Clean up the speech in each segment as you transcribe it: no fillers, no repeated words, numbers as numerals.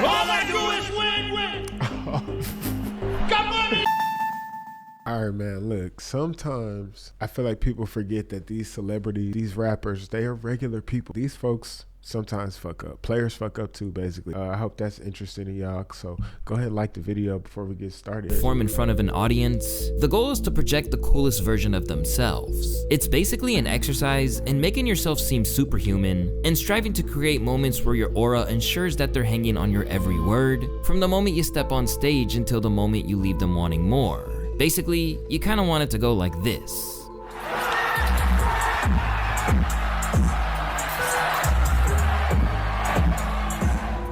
What? All right, man, look, sometimes I feel like people forget that these celebrities, these rappers, they are regular people. These folks sometimes fuck up. Players fuck up too, basically. I hope that's interesting to y'all. So go ahead and like the video before we get started. Perform in front of an audience. The goal is to project the coolest version of themselves. It's basically an exercise in making yourself seem superhuman and striving to create moments where your aura ensures that they're hanging on your every word, from the moment you step on stage until the moment you leave them wanting more. Basically, you kind of want it to go like this.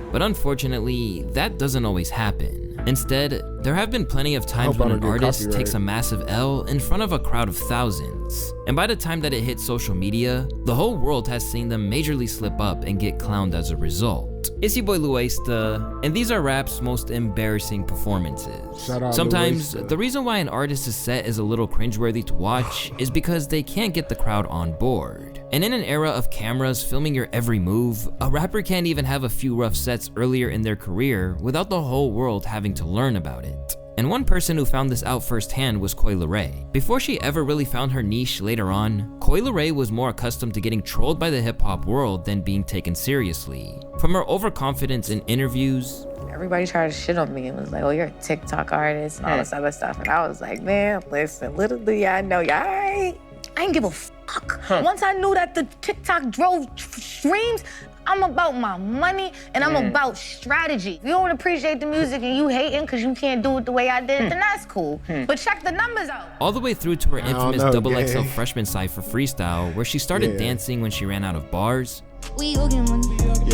But unfortunately, that doesn't always happen. Instead, there have been plenty of times when an artist takes a massive L in front of a crowd of thousands. And by the time that it hits social media, the whole world has seen them majorly slip up and get clowned as a result. It's your boy Luesta, and these are rap's most embarrassing performances. Sometimes, the reason why an artist's set is a little cringeworthy to watch is because they can't get the crowd on board. And in an era of cameras filming your every move, a rapper can't even have a few rough sets earlier in their career without the whole world having to learn about it. And one person who found this out firsthand was Coi Leray. Before she ever really found her niche later on, Coi Leray was more accustomed to getting trolled by the hip-hop world than being taken seriously. From her overconfidence in interviews, everybody tried to shit on me and was like, oh, you're a TikTok artist and all this other stuff. And I was like, man, listen, little do y'all know, I ain't give a fuck. Once I knew that the TikTok drove streams, I'm about my money and I'm about strategy. If you don't appreciate the music and you hating because you can't do it the way I did, then that's cool. But check the numbers out. All the way through to her infamous XXL freshman cypher freestyle, where she started dancing when she ran out of bars. Yeah,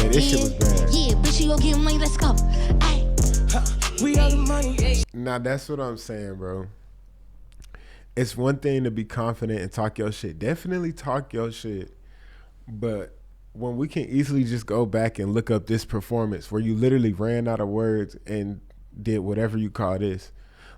this shit was bad. Yeah, bitch, you go get money, let's go. We got the money. Now that's what I'm saying, bro. It's one thing to be confident and talk your shit. Definitely talk your shit. But when we can easily just go back and look up this performance where you literally ran out of words and did whatever you call this,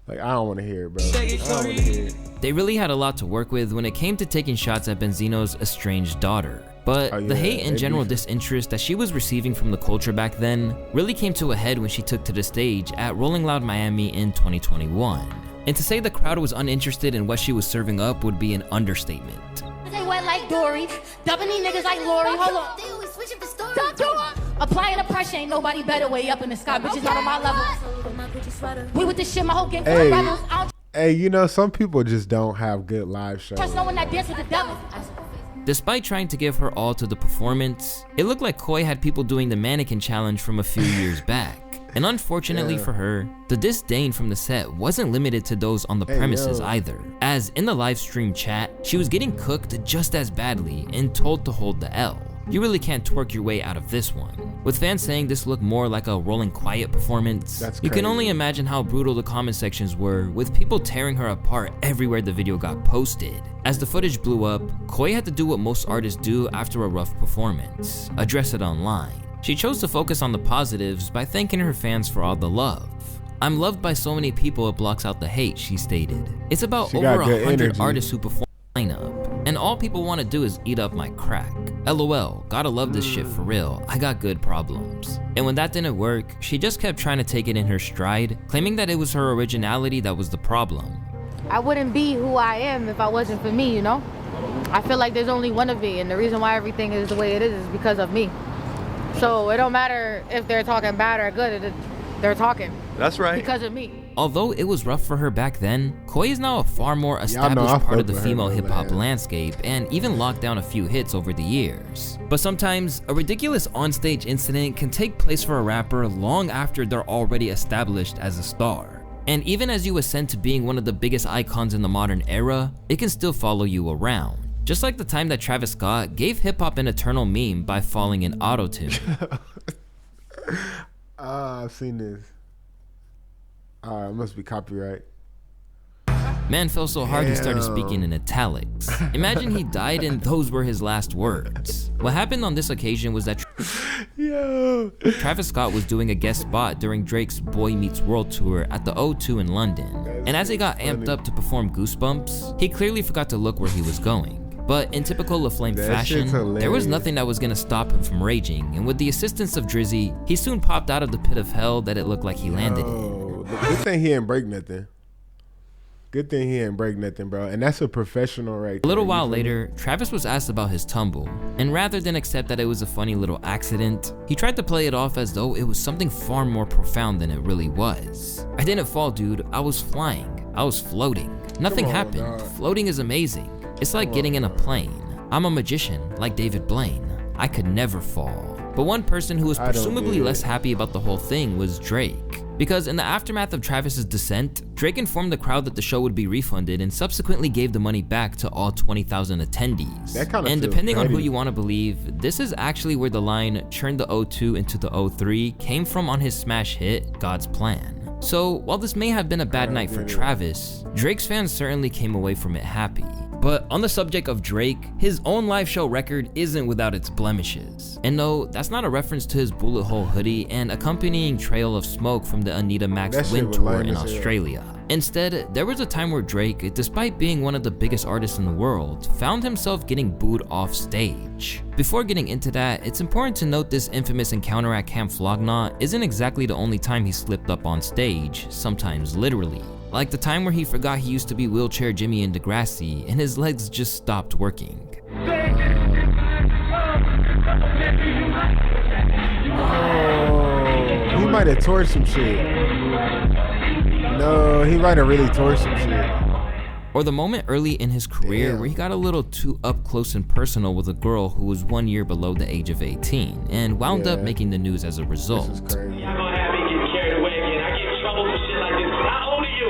like, I don't want to hear it, bro. I don't want to hear it. They really had a lot to work with when it came to taking shots at Benzino's estranged daughter. But the hate and general disinterest that she was receiving from the culture back then really came to a head when she took to the stage at Rolling Loud Miami in 2021. And to say the crowd was uninterested in what she was serving up would be an understatement. They wet like Dory, dubbing these niggas like Lori. Hold on. They always switching for stories. Applying the pressure, ain't nobody better way up in the sky. Bitches not on my level. We with this shit, my whole gang full of rebels. Hey, you know, some people just don't have good live shows. Trust no one that dance with the devil. Despite trying to give her all to the performance, it looked like Coi had people doing the mannequin challenge from a few years back. And unfortunately for her, the disdain from the set wasn't limited to those on the premises either, as in the live stream chat, she was getting cooked just as badly and told to hold the L. You really can't twerk your way out of this one. With fans saying this looked more like a Rolling Quiet performance, you can only imagine how brutal the comment sections were, with people tearing her apart everywhere the video got posted. As the footage blew up, Coi had to do what most artists do after a rough performance, address it online. She chose to focus on the positives by thanking her fans for all the love. I'm loved by so many people it blocks out the hate, she stated. It's about over 100 artists who perform the lineup, and all people want to do is eat up my crack. LOL, gotta love this shit for real, I got good problems. And when that didn't work, she just kept trying to take it in her stride, claiming that it was her originality that was the problem. I wouldn't be who I am if I wasn't for me, you know? I feel like there's only one of me, and the reason why everything is the way it is because of me. So it don't matter if they're talking bad or good, they're talking. That's right. Because of me. Although it was rough for her back then, Coi is now a far more established part of the female hip-hop landscape and even locked down a few hits over the years. But sometimes, a ridiculous onstage incident can take place for a rapper long after they're already established as a star. And even as you ascend to being one of the biggest icons in the modern era, it can still follow you around. Just like the time that Travis Scott gave hip-hop an eternal meme by falling in auto-tune. I've seen this. It must be copyright. Man fell so hard he started speaking in italics. Imagine he died and those were his last words. What happened on this occasion was that Travis Scott was doing a guest spot during Drake's Boy Meets World tour at the O2 in London. And as he got amped up to perform Goosebumps, he clearly forgot to look where he was going. But in typical LaFlame That shit's fashion, there was hilarious. nothing that was gonna stop him from raging, and with the assistance of Drizzy, he soon popped out of the pit of hell that it looked like he landed in. Oh, good thing he didn't break nothing. Good thing he didn't break nothing, bro. And that's a professional right A little there, while you feel me? later, Travis was asked about his tumble, and rather than accept that it was a funny little accident, he tried to play it off as though it was something far more profound than it really was. I didn't fall, dude. I was flying. I was floating. Nothing Come on, happened. dog. Floating is amazing. It's like getting in a plane. I'm a magician, like David Blaine. I could never fall. But one person who was I don't presumably get less it. happy about the whole thing was Drake. Because in the aftermath of Travis's descent, Drake informed the crowd that the show would be refunded and subsequently gave the money back to all 20,000 attendees. That kinda And feels depending on who petty. you want to believe, this is actually where the line "Turn the 02 into the 03" came from on his smash hit, God's Plan. So while this may have been a bad night for get it. Travis, Drake's fans certainly came away from it happy. But on the subject of Drake, his own live show record isn't without its blemishes. And no, that's not a reference to his bullet hole hoodie and accompanying trail of smoke from the Anita Max That shit Wind was Tour lame in as hell. Australia. Instead, there was a time where Drake, despite being one of the biggest artists in the world, found himself getting booed off stage. Before getting into that, it's important to note this infamous encounter at Camp Flog Gnaw isn't exactly the only time he slipped up on stage, sometimes literally. Like the time where he forgot he used to be wheelchair Jimmy in Degrassi and his legs just stopped working. Oh, he might have tore some shit. No, he might have really tore some shit. Or the moment early in his career Damn. where he got a little too up close and personal with a girl who was 1 year below the age of 18 and wound up Yeah. making the news as a This is result. crazy. Y'all gonna have me get carried away again. I get in trouble for shit like this. How old are you?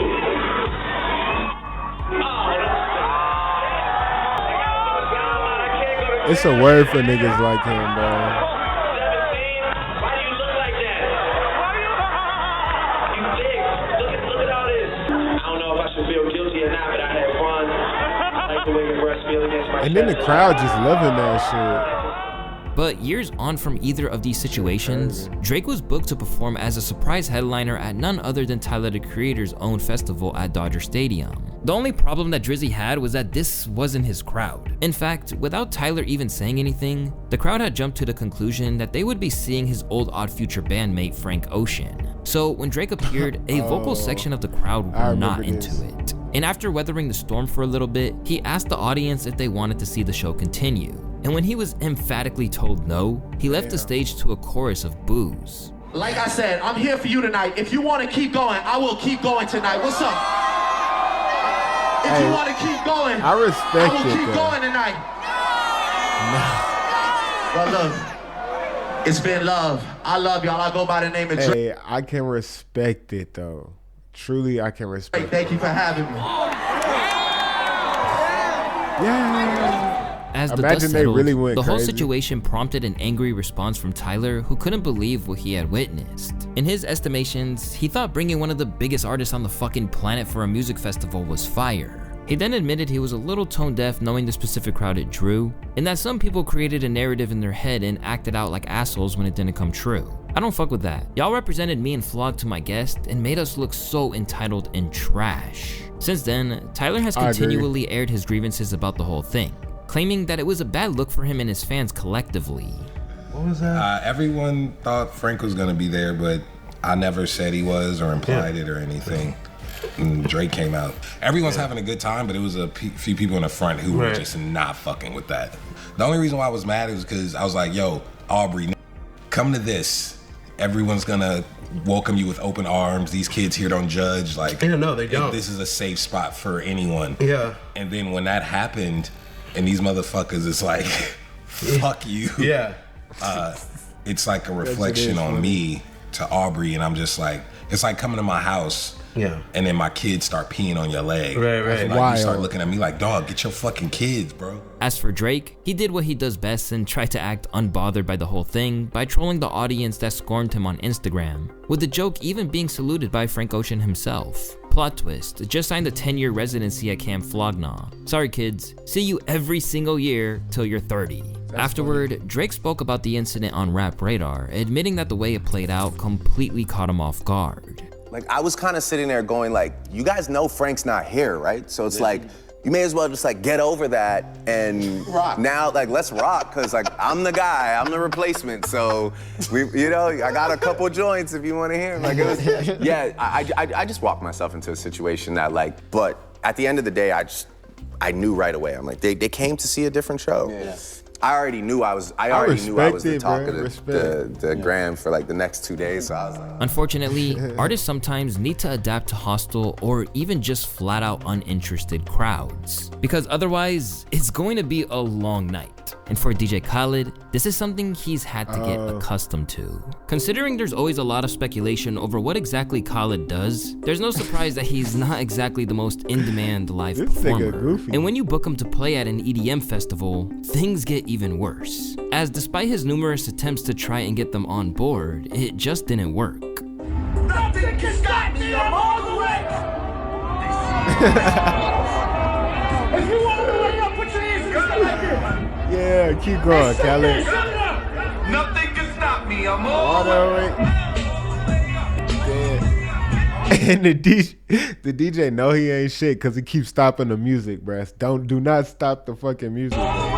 Oh, It's a word for niggas like him, bro. 17? Why do you look like that? You dick. Look at all this. I don't know if I should feel guilty or not, but I had fun. I like the way your breasts feel against my And then the chest. crowd just loving that shit. But years on from either of these situations, Drake was booked to perform as a surprise headliner at none other than Tyler the Creator's own festival at Dodger Stadium. The only problem that Drizzy had was that this wasn't his crowd. In fact, without Tyler even saying anything, the crowd had jumped to the conclusion that they would be seeing his old Odd Future bandmate Frank Ocean. So when Drake appeared, a vocal section of the crowd I were not remember into this. it. And after weathering the storm for a little bit, he asked the audience if they wanted to see the show continue. And when he was emphatically told no, he left the stage to a chorus of boos. Like I said, I'm here for you tonight. If you want to keep going, I will keep going tonight. What's up? If Hey, you want to keep going, I respect I will it, keep though. going tonight. Well, look, it's been love. I love y'all. I go by the name of Drake. Hey, I can respect it though. Truly, I can respect it. Thank you for having me. Yeah. As the Imagine dust they settled, really went the whole crazy. situation prompted an angry response from Tyler, who couldn't believe what he had witnessed. In his estimations, he thought bringing one of the biggest artists on the fucking planet for a music festival was fire. He then admitted he was a little tone deaf knowing the specific crowd it drew, and that some people created a narrative in their head and acted out like assholes when it didn't come true. I don't fuck with that. Y'all represented me and Flog to my guest and made us look so entitled and trash. Since then, Tyler has I agree. continually aired his grievances about the whole thing, claiming that it was a bad look for him and his fans collectively. What was that? Everyone thought Frank was gonna be there, but I never said he was or implied it or anything. And Drake came out. Everyone's having a good time, but it was a few people in the front who were just not fucking with that. The only reason why I was mad is because I was like, yo, Aubrey, come to this. Everyone's gonna welcome you with open arms. These kids here don't judge. Like, Yeah, no, they don't. This is a safe spot for anyone. Yeah. And then when that happened, and these motherfuckers is like, fuck you. Yeah. It's like a reflection on me to Aubrey, and I'm just like, it's like coming to my house. Yeah. And then my kids start peeing on your leg. Right, right. And like, Wild. you start looking at me like, dog, get your fucking kids, bro. As for Drake, he did what he does best and tried to act unbothered by the whole thing by trolling the audience that scorned him on Instagram, with the joke even being saluted by Frank Ocean himself. Plot twist, just signed a 10-year residency at Camp Flog Gnaw. Sorry kids, see you every single year till you're 30. Afterward, Drake spoke about the incident on Rap Radar, admitting that the way it played out completely caught him off guard. Like, I was kind of sitting there going like, you guys know Frank's not here, right? So it's like, you may as well just like get over that and rock. Now like let's rock, cause like I'm the guy, I'm the replacement. So I got a couple joints if you want to hear. Like it was, yeah. I just walked myself into a situation that like, but at the end of the day, I knew right away. I'm like they came to see a different show. Yeah. I already knew I was the talk of the gram for like the next 2 days. So I was like, unfortunately, artists sometimes need to adapt to hostile or even just flat out uninterested crowds, because otherwise it's going to be a long night. And for DJ Khaled, this is something he's had to get accustomed to. Considering there's always a lot of speculation over what exactly Khaled does, there's no surprise that he's not exactly the most in-demand live performer. And when you book him to play at an EDM festival, things get even worse. As despite his numerous attempts to try and get them on board, it just didn't work. Nothing can stop me, I'm all the way. If you want to wake up, put your hands together like this. Yeah, keep going, Khaled. Nothing can stop me, I'm all the way. And the DJ know he ain't shit because he keeps stopping the music, bruh. Do not stop the fucking music, bro.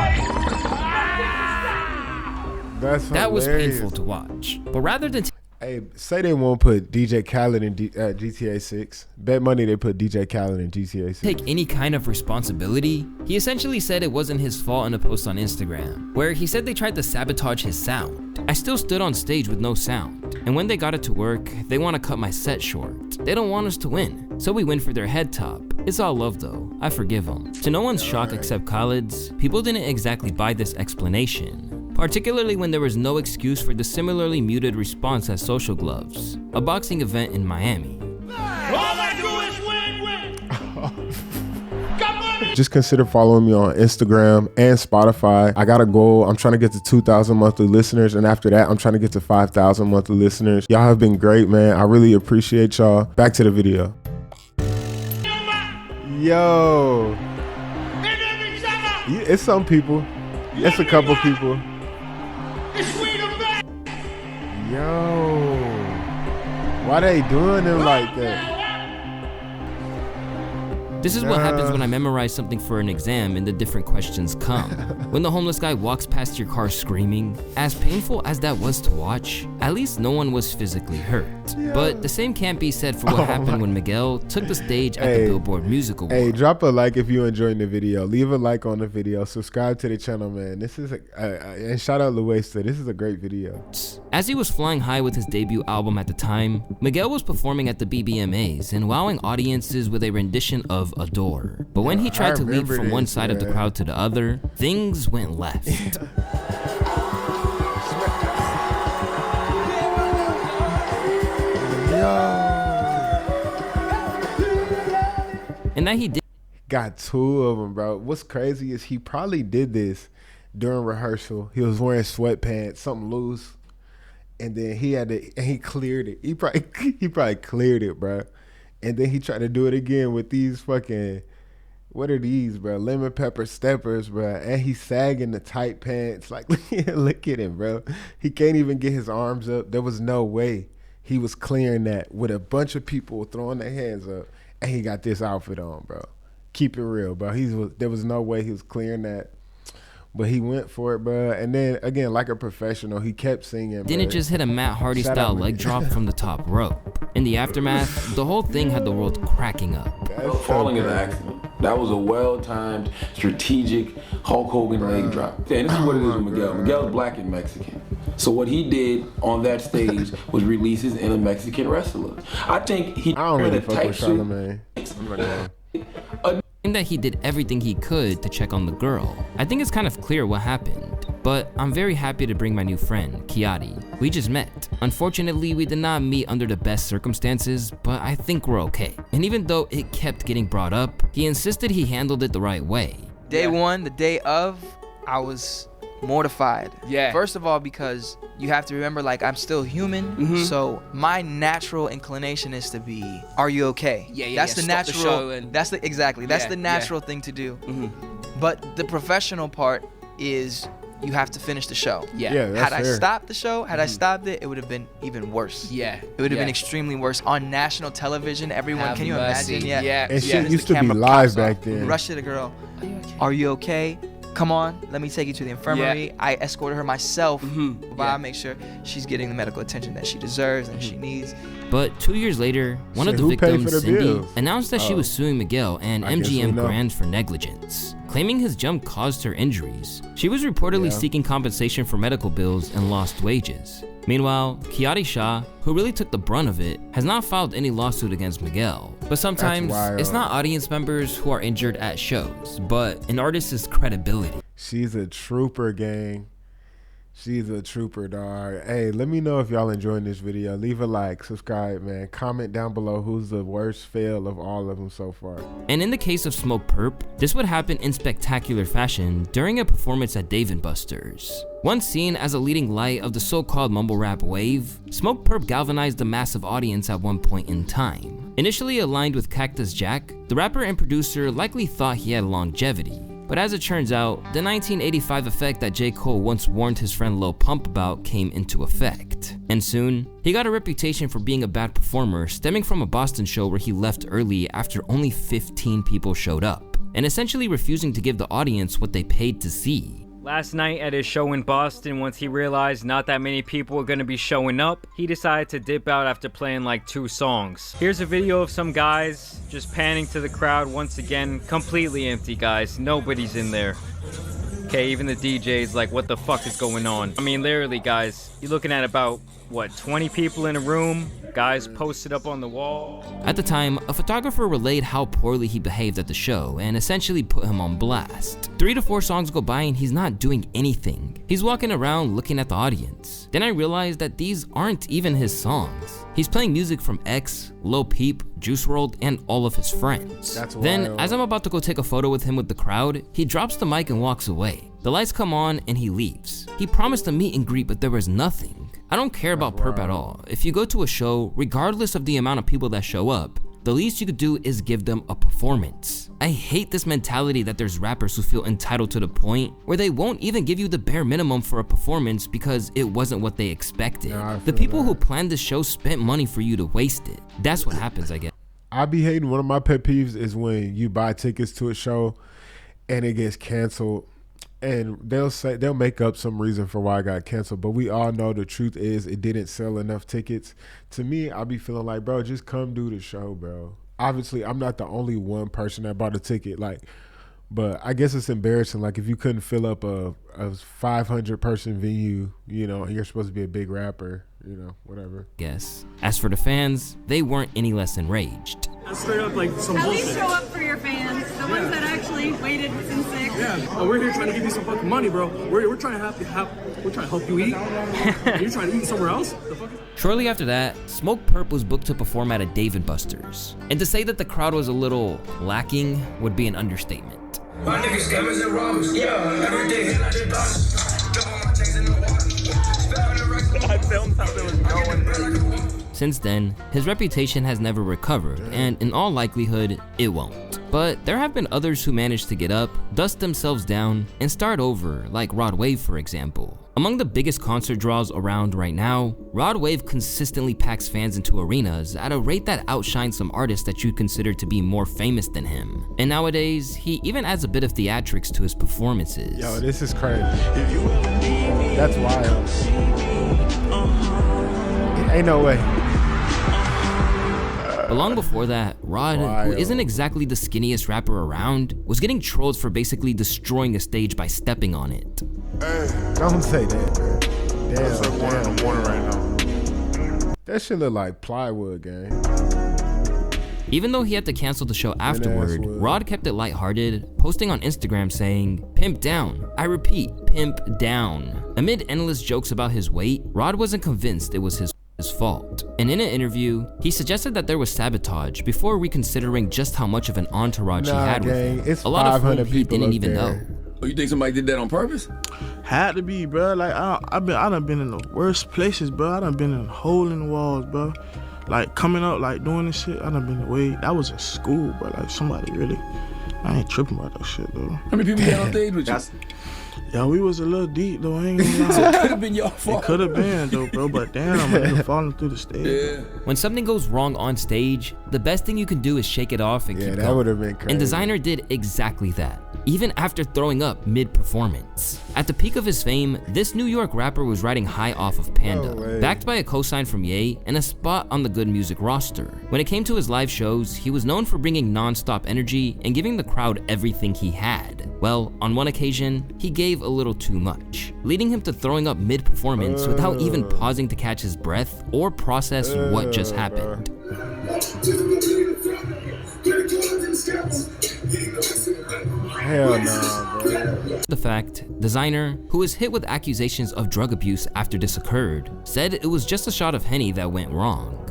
That was painful to watch. But rather than hey, say they won't put DJ Khaled in GTA 6. Bet money they put DJ Khaled in GTA 6. Take any kind of responsibility, he essentially said it wasn't his fault in a post on Instagram, where he said they tried to sabotage his sound. I still stood on stage with no sound, and when they got it to work, they want to cut my set short. They don't want us to win, so we win for their head top. It's all love though, I forgive them. To no one's shock except Khaled's, people didn't exactly buy this explanation. Particularly when there was no excuse for the similarly muted response at Social Gloves, a boxing event in Miami. All I do is win. Just consider following me on Instagram and Spotify. I got a goal. I'm trying to get to 2,000 monthly listeners, and after that, I'm trying to get to 5,000 monthly listeners. Y'all have been great, man. I really appreciate y'all. Back to the video. Yo. It's some people. It's a couple people. Yo, why they doing them like that? This is what happens when I memorize something for an exam and the different questions come. When the homeless guy walks past your car screaming, as painful as that was to watch, at least no one was physically hurt. Yeah. But the same can't be said for what happened when Miguel took the stage at the Billboard Music Awards. Hey, drop a like if you're enjoying the video. Leave a like on the video. Subscribe to the channel, man. This is and shout out Luesta. This is a great video. As he was flying high with his debut album at the time, Miguel was performing at the BBMAs and wowing audiences with a rendition of Adore. But when he tried to leap from one side of the crowd to the other, things went left. And that he did. Got two of them, bro. What's crazy is he probably did this during rehearsal. He was wearing sweatpants, something loose, and then he cleared it. He probably cleared it, bro. And then he tried to do it again with these fucking, what are these, bro? Lemon pepper steppers, bro. And he's sagging the tight pants. Like, look at him, bro. He can't even get his arms up. There was no way he was clearing that with a bunch of people throwing their hands up. And he got this outfit on, bro. Keep it real, bro. There was no way he was clearing that. But he went for it, bro. And then, again, like a professional, he kept singing, bro. Didn't just hit a Matt Hardy-style leg drop from the top rope. In the aftermath, the whole thing had the world cracking up. Falling is an accident. That was a well-timed, strategic Hulk Hogan leg drop. And this is what it is with Miguel. Miguel's black and Mexican. So what he did on that stage was release his inner Mexican wrestler. I think he wearing a tight suit. That he did everything he could to check on the girl. I think it's kind of clear what happened, but I'm very happy to bring my new friend, Kiati. We just met. Unfortunately, we did not meet under the best circumstances, but I think we're okay. And even though it kept getting brought up, he insisted he handled it the right way. Day one, the day of, I was mortified. Yeah. First of all, because you have to remember, like, I'm still human, so my natural inclination is to be, are you okay? That's the natural. That's the natural thing to do. But the professional part is, you have to finish the show. Yeah, that's had I fair. stopped the show, had I stopped it, it would have been even worse. It would have been extremely worse on national television. Everyone, can you imagine? And shit used to be live back then. Rush to the girl. Are you okay? Come on, let me take you to the infirmary. I escorted her myself. But I make sure she's getting the medical attention that she deserves and she needs. But 2 years later, one of the victims, Cindy, announced that she was suing Miguel and MGM Grand for negligence, claiming his jump caused her injuries. She was reportedly seeking compensation for medical bills and lost wages. Meanwhile, Kiati Shah, who really took the brunt of it, has not filed any lawsuit against Miguel. But sometimes, it's not audience members who are injured at shows, but an artist's credibility. She's a trooper, gang. She's a trooper, dog. Hey, let me know if y'all enjoying this video. Leave a like, subscribe, man. Comment down below who's the worst fail of all of them so far. And in the case of Smoke Perp, this would happen in spectacular fashion during a performance at Dave & Buster's. Once seen as a leading light of the so-called mumble rap wave, Smoke Perp galvanized a massive audience at one point in time. Initially aligned with Cactus Jack, the rapper and producer likely thought he had longevity. But as it turns out, the 1985 effect that J. Cole once warned his friend Lil Pump about came into effect. And soon, he got a reputation for being a bad performer stemming from a Boston show where he left early after only 15 people showed up, and essentially refusing to give the audience what they paid to see. Last night at his show in Boston, once he realized not that many people were going to be showing up, he decided to dip out after playing like 2 songs. Here's a video of some guys just panning to the crowd once again, completely empty, guys. Nobody's in there. Okay, even the DJ's like, what the fuck is going on? I mean, literally, guys, you're looking at about, what, 20 people in a room? Guys posted up on the wall. At the time, a photographer relayed how poorly he behaved at the show and essentially put him on blast. 3 to 4 songs go by and he's not doing anything. He's walking around looking at the audience. Then I realized that these aren't even his songs. He's playing music from X, Lil Peep, Juice WRLD, and all of his friends. That's then, wild. as I'm about to go take a photo with him with the crowd, he drops the mic and walks away. The lights come on and he leaves. He promised a meet and greet, but there was nothing. I don't care about Perp at all. If you go to a show, regardless of the amount of people that show up, the least you could do is give them a performance. I hate this mentality that there's rappers who feel entitled to the point where they won't even give you the bare minimum for a performance because it wasn't what they expected. The people who planned the show spent money for you to waste it. That's what happens, I guess. I be hating. One of my pet peeves is when you buy tickets to a show and it gets canceled. And they'll make up some reason for why it got canceled, but we all know the truth is it didn't sell enough tickets. To me, I'll be feeling like, bro, just come do the show, bro. Obviously, I'm not the only one person that bought a ticket, but I guess it's embarrassing. Like, if you couldn't fill up a 500 person venue, and you're supposed to be a big rapper, whatever. Yes. As for the fans, they weren't any less enraged. Straight up like some bullshit. At least show up for your fans, the ones that actually waited since 6. Yeah, we're here trying to give you some fucking money, bro. We're trying to help you eat. You're trying to eat somewhere else? The fuck? Shortly after that, Smoke Perp was booked to perform at a Dave & Buster's. And to say that the crowd was a little lacking would be an understatement. My niggas scammers and robbers. Yeah, every day hit like the boss. Double my chains in the water. I filmed how there was no one there. Since then, his reputation has never recovered, and in all likelihood, it won't. But there have been others who managed to get up, dust themselves down, and start over, like Rod Wave, for example. Among the biggest concert draws around right now, Rod Wave consistently packs fans into arenas at a rate that outshines some artists that you'd consider to be more famous than him. And nowadays, he even adds a bit of theatrics to his performances. Yo, this is crazy. That's wild. Ain't no way. But long before that, Rod, who isn't exactly the skinniest rapper around, was getting trolled for basically destroying a stage by stepping on it. Don't say that, man. Damn. Right now. That shit look like plywood, gang. Even though he had to cancel the show afterward, Rod kept it lighthearted, posting on Instagram saying, "Pimp down. I repeat, pimp down." Amid endless jokes about his weight, Rod wasn't convinced it was his fault. And in an interview, he suggested that there was sabotage before reconsidering just how much of an entourage he had with him. It's a lot of whom he didn't even know. Oh, you think somebody did that on purpose? Had to be, bro. Like I done been in the worst places, bro. I done been in a hole in the walls, bro. Like coming up, like doing this shit. I done been away. That was in school, bro. Like somebody really. I ain't tripping about that shit, though. How many people got on stage with you? Yeah, we was a little deep though. I ain't gonna lie. So it could have been your fault. It could have been though, bro. But damn, I'm nigga falling through the stage. Yeah. When something goes wrong on stage, the best thing you can do is shake it off and keep going. that would have been crazy. And Designer did exactly that, even after throwing up mid-performance. At the peak of his fame, this New York rapper was riding high off of Panda, backed by a cosign from Ye and a spot on the Good Music roster. When it came to his live shows, he was known for bringing non-stop energy and giving the crowd everything he had. Well, on one occasion, he gave a little too much, leading him to throwing up mid-performance without even pausing to catch his breath or process what just happened. Hell nah, bro. The fact, Designer, who was hit with accusations of drug abuse after this occurred, said it was just a shot of Henny that went wrong.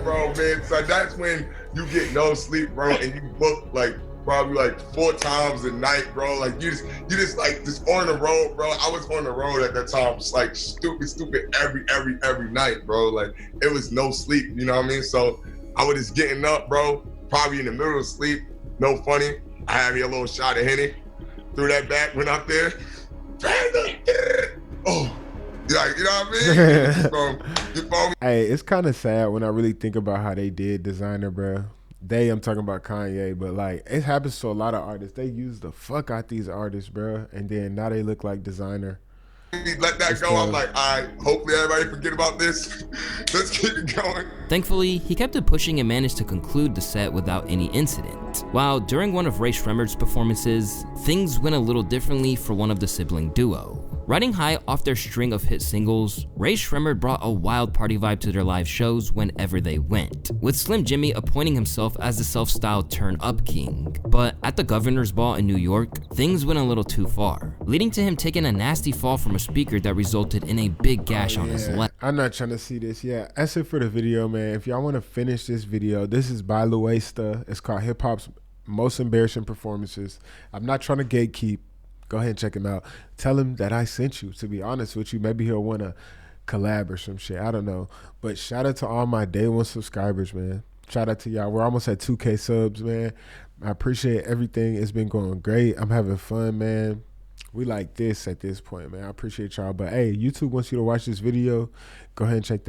Bro, man, so that's when you get no sleep, bro, and you book like probably like 4 times a night, bro. Like you just like just on the road, bro. I was on the road at that time, just like stupid every night, bro. Like it was no sleep, you know what I mean? So I was just getting up, bro, probably in the middle of sleep, no funny. I had me a little shot of Henny, threw that back, went out there, oh, like, you know what I mean? Hey, it's kind of sad when I really think about how they did Designer, bro. I'm talking about Kanye, but like it happens to a lot of artists. They use the fuck out these artists, bro, and then now they look like Designer. Let that go. I'm like, all right, hopefully everybody forget about this. Let's keep it going. Thankfully, he kept it pushing and managed to conclude the set without any incident. While during one of Ray Shremmerd's performances, things went a little differently for one of the sibling duo. Riding high off their string of hit singles, Ray Shremmerd brought a wild party vibe to their live shows whenever they went, with Slim Jimmy appointing himself as the self-styled turn-up king. But at the Governor's Ball in New York, things went a little too far, leading to him taking a nasty fall from a speaker that resulted in a big gash on his leg. I'm not trying to see this. Yeah, that's it for the video, man. If y'all want to finish this video, this is by Luesta. It's called Hip Hop's Most Embarrassing Performances. I'm not trying to gatekeep. Go ahead and check him out. Tell him that I sent you, to be honest with you. Maybe he'll want to collab or some shit. I don't know. But shout out to all my day one subscribers, man. Shout out to y'all. We're almost at 2K subs, man. I appreciate everything. It's been going great. I'm having fun, man. We like this at this point, man. I appreciate y'all. But hey, YouTube wants you to watch this video. Go ahead and check that out.